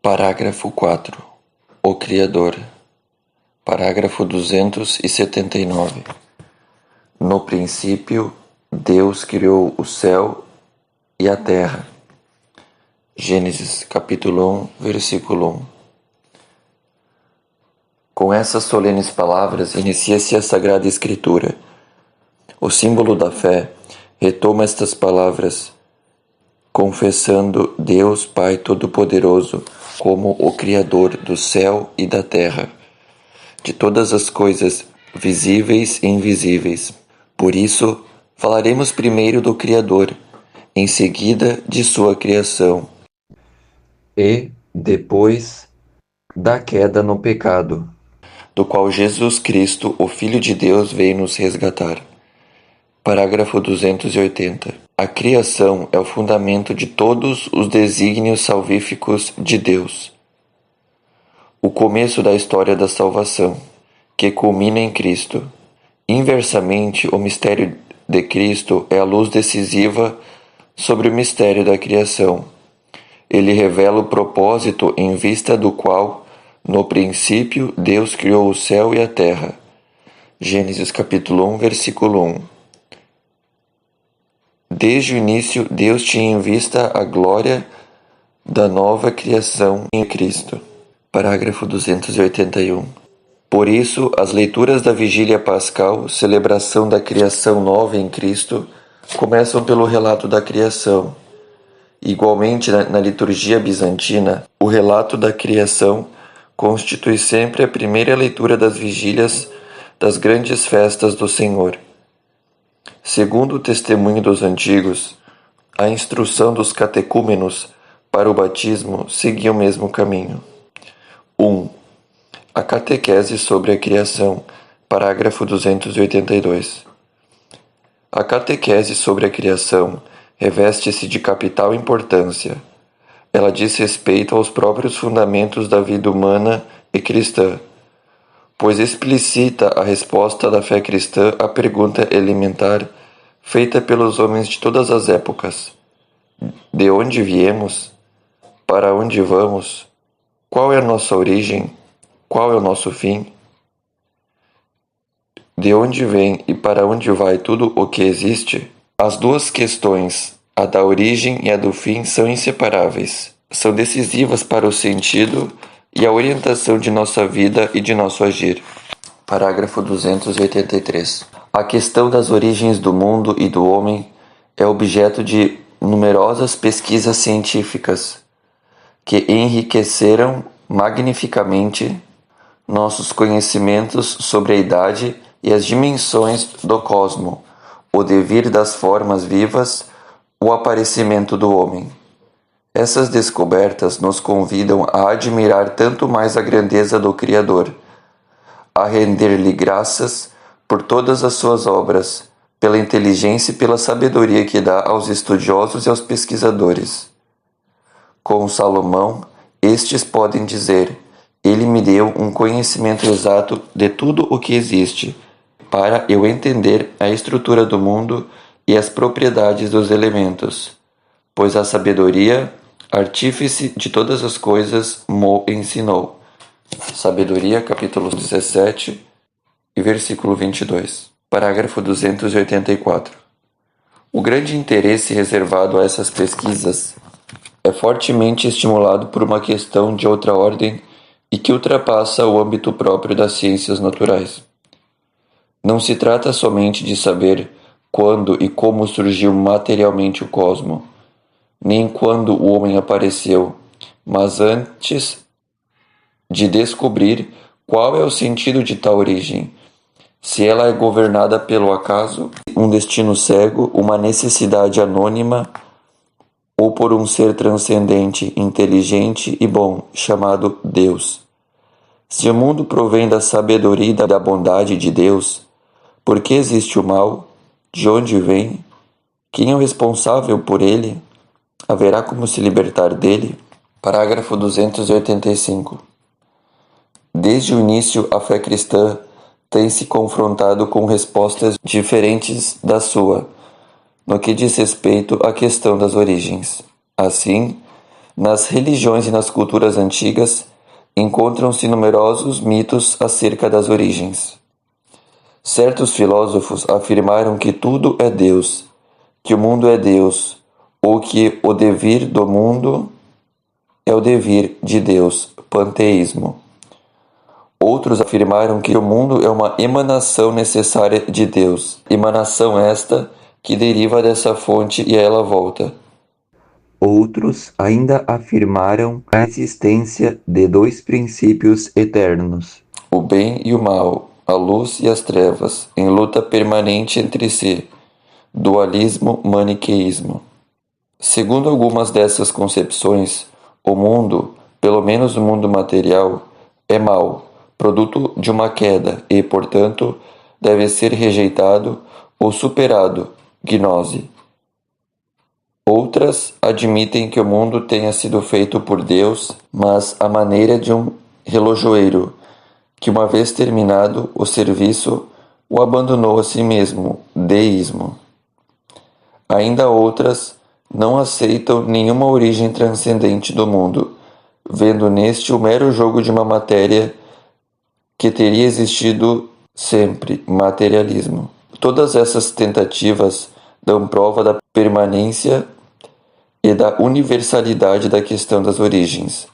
Parágrafo 4. O Criador. Parágrafo 279. No princípio, Deus criou o céu e a terra. Gênesis capítulo 1, versículo 1. Com essas solenes palavras inicia-se a Sagrada Escritura. O símbolo da fé retoma estas palavras, confessando Deus Pai Todo-Poderoso como o Criador do céu e da terra, de todas as coisas visíveis e invisíveis. Por isso, falaremos primeiro do Criador, em seguida de sua criação, e depois da queda no pecado, do qual Jesus Cristo, o Filho de Deus, veio nos resgatar. Parágrafo 280. A criação é o fundamento de todos os desígnios salvíficos de Deus. O começo da história da salvação, que culmina em Cristo. Inversamente, o mistério de Cristo é a luz decisiva sobre o mistério da criação. Ele revela o propósito em vista do qual, no princípio, Deus criou o céu e a terra. Gênesis capítulo 1, versículo 1. Desde o início, Deus tinha em vista a glória da nova criação em Cristo. Parágrafo 281. Por isso, as leituras da Vigília Pascal, celebração da criação nova em Cristo, começam pelo relato da criação. Igualmente, na liturgia bizantina, o relato da criação constitui sempre a primeira leitura das vigílias das grandes festas do Senhor. Segundo o testemunho dos antigos, a instrução dos catecúmenos para o batismo seguia o mesmo caminho. 1. A catequese sobre a criação, parágrafo 282. A catequese sobre a criação reveste-se de capital importância. Ela diz respeito aos próprios fundamentos da vida humana e cristã, pois explicita a resposta da fé cristã à pergunta elementar feita pelos homens de todas as épocas: de onde viemos? Para onde vamos? Qual é a nossa origem? Qual é o nosso fim? De onde vem e para onde vai tudo o que existe? As duas questões, a da origem e a do fim, são inseparáveis. São decisivas para o sentido e a orientação de nossa vida e de nosso agir. Parágrafo 283. A questão das origens do mundo e do homem é objeto de numerosas pesquisas científicas que enriqueceram magnificamente nossos conhecimentos sobre a idade e as dimensões do cosmo, o devir das formas vivas, o aparecimento do homem. Essas descobertas nos convidam a admirar tanto mais a grandeza do Criador, a render-lhe graças por todas as suas obras, pela inteligência e pela sabedoria que dá aos estudiosos e aos pesquisadores. Com Salomão, estes podem dizer: ele me deu um conhecimento exato de tudo o que existe, para eu entender a estrutura do mundo e as propriedades dos elementos, pois a sabedoria, artífice de todas as coisas, mo ensinou. Sabedoria, capítulo 17 e versículo 22. Parágrafo 284. O grande interesse reservado a essas pesquisas é fortemente estimulado por uma questão de outra ordem e que ultrapassa o âmbito próprio das ciências naturais. Não se trata somente de saber quando e como surgiu materialmente o cosmo, nem quando o homem apareceu, mas antes de descobrir qual é o sentido de tal origem, se ela é governada pelo acaso, um destino cego, uma necessidade anônima, ou por um ser transcendente, inteligente e bom, chamado Deus. Se o mundo provém da sabedoria e da bondade de Deus, por que existe o mal? De onde vem? Quem é o responsável por ele? Haverá como se libertar dele? Parágrafo 285. Desde o início, a fé cristã tem se confrontado com respostas diferentes da sua, no que diz respeito à questão das origens. Assim, Nas religiões e nas culturas antigas, encontram-se numerosos mitos acerca das origens. Certos filósofos afirmaram que tudo é Deus, que o mundo é Deus, ou que o devir do mundo é o devir de Deus, panteísmo. Outros afirmaram que o mundo é uma emanação necessária de Deus, emanação esta que deriva dessa fonte e a ela volta. Outros ainda afirmaram a existência de dois princípios eternos, o bem e o mal, a luz e as trevas, em luta permanente entre si, dualismo, maniqueísmo. Segundo algumas dessas concepções, o mundo, pelo menos o mundo material, é mau, produto de uma queda e, portanto, deve ser rejeitado ou superado, gnose. Outras admitem que o mundo tenha sido feito por Deus, mas à maneira de um relojoeiro, que uma vez terminado o serviço, o abandonou a si mesmo, deísmo. Ainda outras não aceitam nenhuma origem transcendente do mundo, vendo neste o mero jogo de uma matéria que teria existido sempre, materialismo. Todas essas tentativas dão prova da permanência e da universalidade da questão das origens.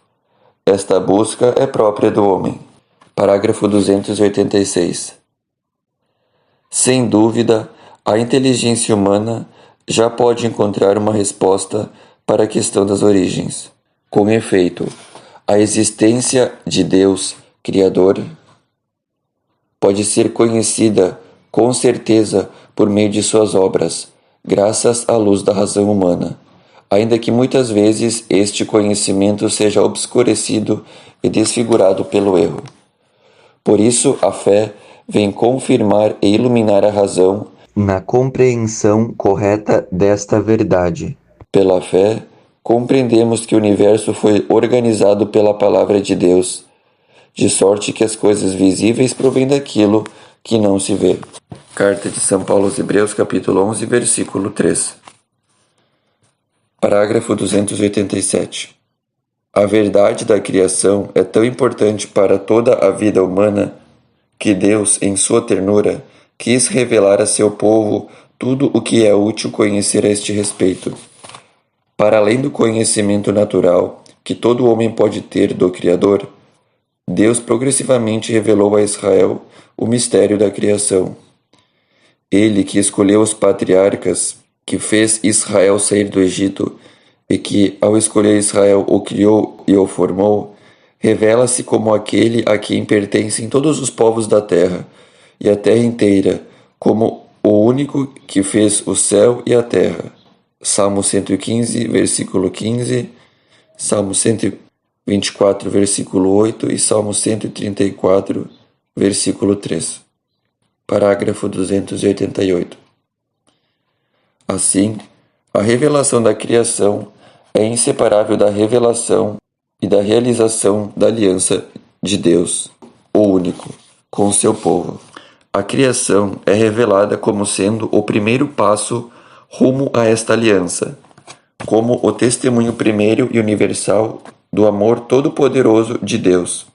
Esta busca é própria do homem. Parágrafo 286. Sem dúvida, a inteligência humana já pode encontrar uma resposta para a questão das origens. Com efeito, a existência de Deus, Criador, pode ser conhecida com certeza por meio de suas obras, graças à luz da razão humana, ainda que muitas vezes este conhecimento seja obscurecido e desfigurado pelo erro. Por isso, a fé vem confirmar e iluminar a razão na compreensão correta desta verdade. Pela fé, compreendemos que o universo foi organizado pela palavra de Deus, de sorte que as coisas visíveis provêm daquilo que não se vê. Carta de São Paulo aos Hebreus, capítulo 11, versículo 3. Parágrafo 287. A verdade da criação é tão importante para toda a vida humana que Deus, em sua ternura, quis revelar a seu povo tudo o que é útil conhecer a este respeito. Para além do conhecimento natural que todo homem pode ter do Criador, Deus progressivamente revelou a Israel o mistério da criação. Ele que escolheu os patriarcas, que fez Israel sair do Egito e que, ao escolher Israel, o criou e o formou, revela-se como aquele a quem pertencem todos os povos da terra e a terra inteira, como o único que fez o céu e a terra. Salmo 115, versículo 15, Salmo 124, versículo 8 e Salmo 134, versículo 3. Parágrafo 288. Assim, a revelação da criação é inseparável da revelação e da realização da aliança de Deus, o único, com seu povo. A criação é revelada como sendo o primeiro passo rumo a esta aliança, como o testemunho primeiro e universal do amor todo-poderoso de Deus.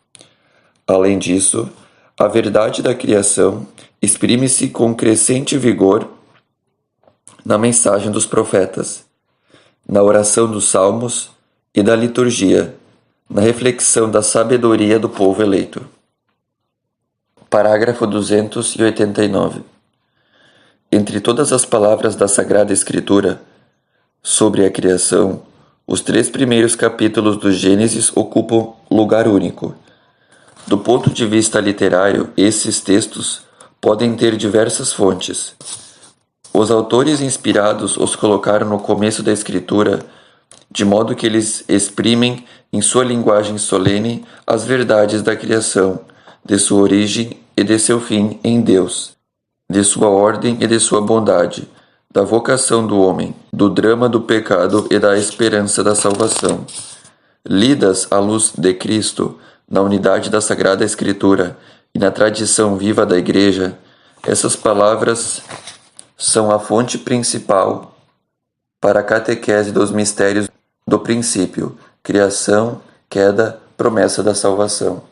Além disso, a verdade da criação exprime-se com crescente vigor na mensagem dos profetas, na oração dos salmos e da liturgia, na reflexão da sabedoria do povo eleito. Parágrafo 289. Entre todas as palavras da Sagrada Escritura sobre a criação, os 3 primeiros capítulos do Gênesis ocupam lugar único. Do ponto de vista literário, esses textos podem ter diversas fontes. Os autores inspirados os colocaram no começo da escritura, de modo que eles exprimem em sua linguagem solene as verdades da criação, de sua origem e de seu fim em Deus, de sua ordem e de sua bondade, da vocação do homem, do drama do pecado e da esperança da salvação. Lidas à luz de Cristo, na unidade da Sagrada Escritura e na tradição viva da Igreja, essas palavras são a fonte principal para a catequese dos mistérios do princípio, criação, queda, promessa da salvação.